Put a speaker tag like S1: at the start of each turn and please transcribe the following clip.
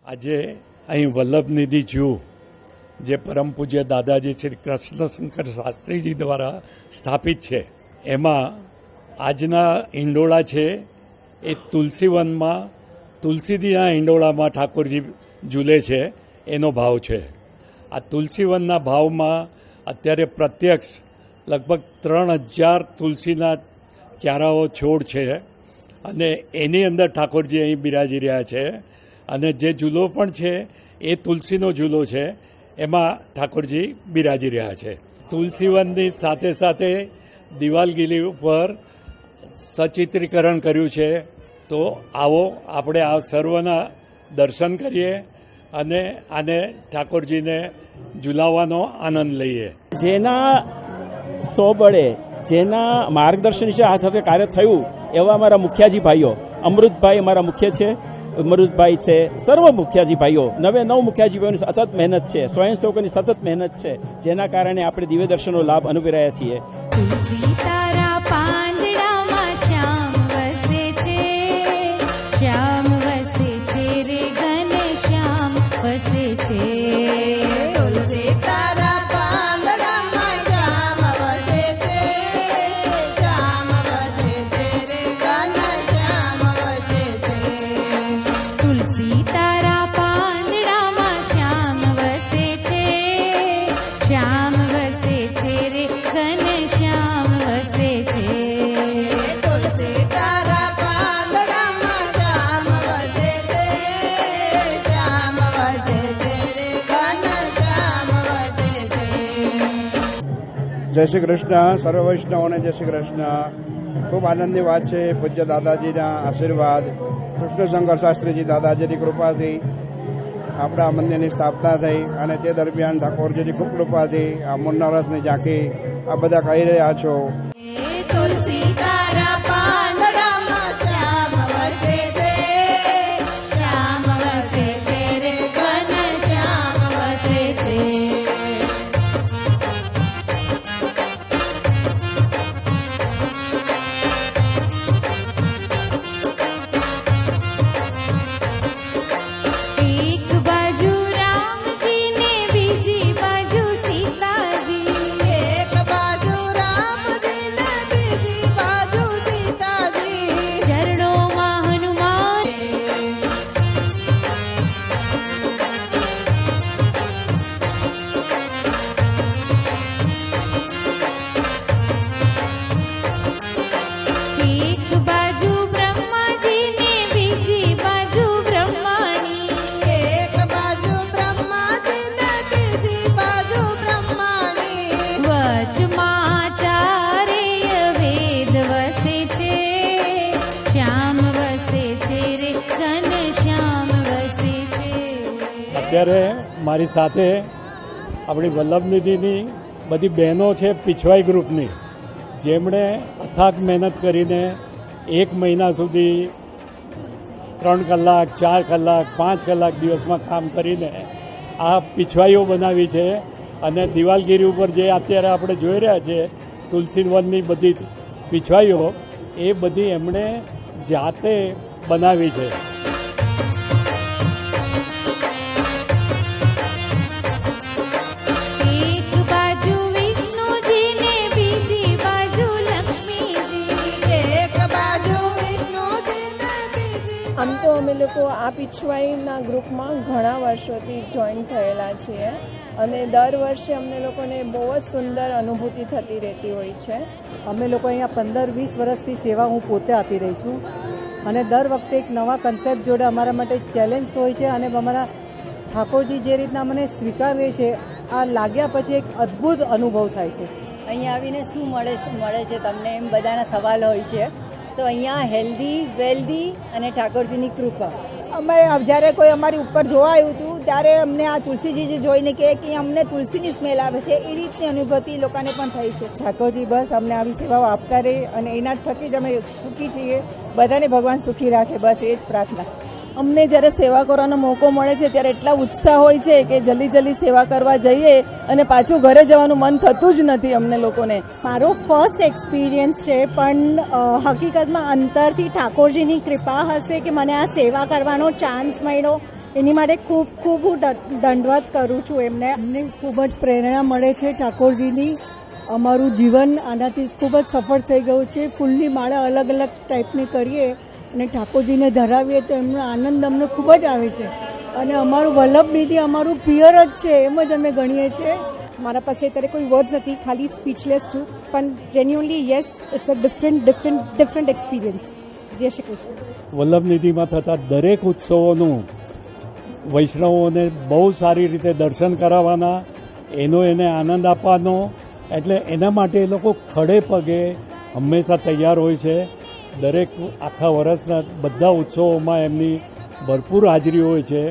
S1: આજે અહીં વલ્લભનિધિ જૂ જે પરમ પૂજ્ય દાદાજી શ્રી કૃષ્ણશંકર શાસ્ત્રીજી દ્વારા સ્થાપિત છે, એમાં આજના હિંડોળા છે એ તુલસીવનમાં તુલસીજીના હિંડોળામાં ઠાકોરજી ઝૂલે છે એનો ભાવ છે. આ તુલસીવનના ભાવમાં અત્યારે પ્રત્યક્ષ લગભગ 3000 તુલસીના ક્યારાઓ છોડ છે અને એની અંદર ઠાકોરજી અહીં બિરાજી રહ્યા છે. અને જે ઝૂલો પણ છે એ તુલસીનો ઝૂલો છે, એમાં ઠાકોરજી બિરાજી રહ્યા છે. તુલસીવનની સાથે સાથે દિવાલગીરી ઉપર સચિત્રીકરણ કર્યું છે. તો આવો આપણે આ સર્વના દર્શન કરીએ અને આને ઠાકોરજીને ઝુલાવવાનો આનંદ લઈએ.
S2: જેના સોબળે જેના માર્ગદર્શન છે આ હવે કાર્ય થયું એવા અમારા મુખિયાજી ભાઈઓ, અમૃતભાઈ અમારા મુખ્ય છે, અમૃતભાઈ છે, સર્વ મુખિયાજી ભાઈઓ, 9 મુખિયાજી ભાઈઓની સતત મહેનત છે, સ્વયંસેવકોની સતત મહેનત છે, જેના કારણે આપણે દિવ્ય દર્શનનો લાભ અનુભવી રહ્યા છીએ.
S3: જય શ્રી કૃષ્ણ. સર્વ વૈષ્ણવોને જય શ્રી કૃષ્ણ. ખૂબ આનંદની વાત છે. પૂજ્ય દાદાજીના આશીર્વાદ, કૃષ્ણશંકર શાસ્ત્રીજી દાદાજીની કૃપાથી આપણા મંદિરની સ્થાપના થઈ અને તે દરમિયાન ઠાકોરજીની ખૂબ કૃપાથી આ મુન્નારથની ઝાંખી આ બધા કહી રહ્યા છો.
S1: અત્યારે મારી સાથે આપણી વલ્લભનિધિની બધી બહેનો છે પીછવાઈ ગ્રુપની, જેમણે અથાગ મહેનત કરીને 1 મહિના સુધી 3 કલાક 4 કલાક 5 કલાક દિવસમાં કામ કરીને આ પીછવાઈઓ બનાવી છે. અને દિવાલગીરી ઉપર જે અત્યારે આપણે જોઈ રહ્યા છીએ તુલસીવનની બધી પીછવાઈઓ, એ બધી એમણે જાતે બનાવી છે.
S4: આમ તો અમે લોકો આ પીછવાઈના ગ્રુપમાં ઘણા વર્ષોથી જોઈન થયેલા છીએ અને દર વર્ષે અમને લોકોને બહુ જ સુંદર અનુભૂતિ થતી રહેતી હોય છે.
S5: અમે લોકો અહીંયા 15-20 વર્ષથી સેવા હું પોતે આપી રહી છું અને દર વખતે એક નવા કન્સેપ્ટ જોડે અમારા માટે ચેલેન્જ હોય છે અને અમારા ઠાકોરજી જે રીતના મને સ્વીકારે છે, આ લાગ્યા પછી એક અદ્ભુત અનુભવ થાય છે.
S6: અહીંયા આવીને શું મળે છે તમને, એમ બધાના સવાલ હોય છે. તો અહીંયા હેલ્ધી, વેલ્ધી અને ઠાકોરજીની કૃપા.
S4: અમે જ્યારે કોઈ અમારી ઉપર જોવા આવ્યું હતું ત્યારે અમને આ તુલસીજી જોઈને કે અમને તુલસીની સ્મેલ આવે છે, એ રીતની અનુભૂતિ લોકોને પણ થઈ છે. ઠાકોરજી બસ અમને આવી સેવાઓ આપતા રહે અને એના થકી જ અમે સુખી છીએ. બધાને ભગવાન સુખી રાખે, બસ એ જ પ્રાર્થના.
S7: અમને જ્યારે સેવા કરવાનો મોકો મળે છે ત્યારે એટલા ઉત્સાહ હોય છે કે જલ્દી સેવા કરવા જઈએ અને પાછું ઘરે જવાનું મન થતું જ નથી અમને લોકોને.
S4: મારો ફર્સ્ટ એક્સપિરિયન્સ છે, પણ હકીકતમાં અંતરથી ઠાકોરજીની કૃપા હશે કે મને આ સેવા કરવાનો ચાન્સ મળ્યો એની માટે ખૂબ ખૂબ હું દંડવત કરું છું એમને.
S5: અમને ખૂબ જ પ્રેરણા મળે છે ઠાકોરજીની. અમારું જીવન આનાથી ખૂબ જ સફળ થઈ ગયું છે. ફૂલની માળા અલગ અલગ ટાઈપની કરીએ અને ઠાકોરજીને ધરાવીએ તો એમનો આનંદ અમને ખૂબ જ આવે છે. અને અમારું વલ્લભ નિધિ અમારું પિયર જ છે એમ જ અમે ગણીએ છીએ.
S4: મારા પાસે અત્યારે કોઈ વર્ડ્સ નથી, ખાલી સ્પીચલેસ છું. પણ genuinely yes, it's a different experience. જય શ્રી કૃષ્ણ.
S1: વલ્લભનિધિમાં થતા દરેક ઉત્સવોનું વૈષ્ણવોને બહુ સારી રીતે દર્શન કરાવવાના, એનો એને આનંદ આપવાનો, એટલે એના માટે એ લોકો ખડે પગે હંમેશા તૈયાર હોય છે. દરેક આખા વર્ષના બધા ઉત્સવોમાં એમની ભરપૂર હાજરી હોય છે.